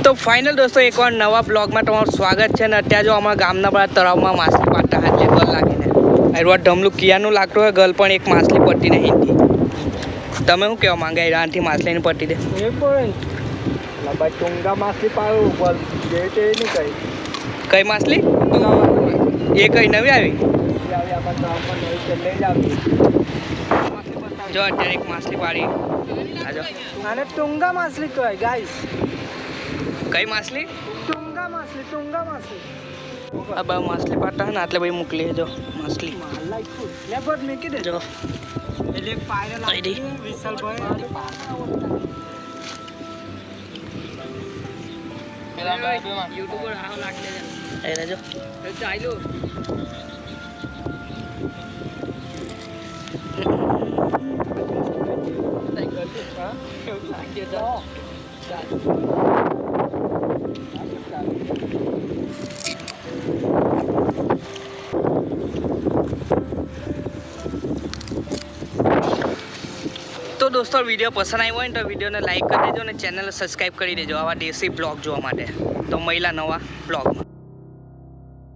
તો ફાઇનલ દોસ્તો એકવાર નવા બ્લોગમાં તમારું સ્વાગત છે. અને અત્યારે જો અમારા ગામના બધા તળાવમાં માછલી પાડતા હાથ ગલ લાગીને એરવા ઢમલું કિયાનું લાગતું હોય ગલ પણ એક માછલી પડતી નહીં. તમે શું કહેવા માંગે આનાથી માછલીની પડતી દે એ પણ ભાઈ ટુંગા માછલી પાડું બોલ જે તે નહીં કઈ કઈ માછલી એ કઈ નવી આવી જો અત્યારે એક માછલી પાડી આજો આને ટુંગા માછલી કહેવાય ગાઈસ. કઈ માછલી ટુંગા માછલી આ બા માછલી પાડતા હોય ને એટલે ભાઈ મોકલી જો માછલી લે બટ મેકી દે જો એટલે પાયરા લાગી વિશાલ ભાઈ યુટ્યુબર હાવ લાગલે છે એને જો ચાલ્યો તો દોસ્તો વિડીયો પસંદ આવ્યો હોય ને તો વિડીયોને લાઈક કરી દેજો અને ચેનલને સબસ્ક્રાઈબ કરી દેજો આવા દેશી બ્લોગ જોવા માટે. તો મળ્યા નવા બ્લોગમાં.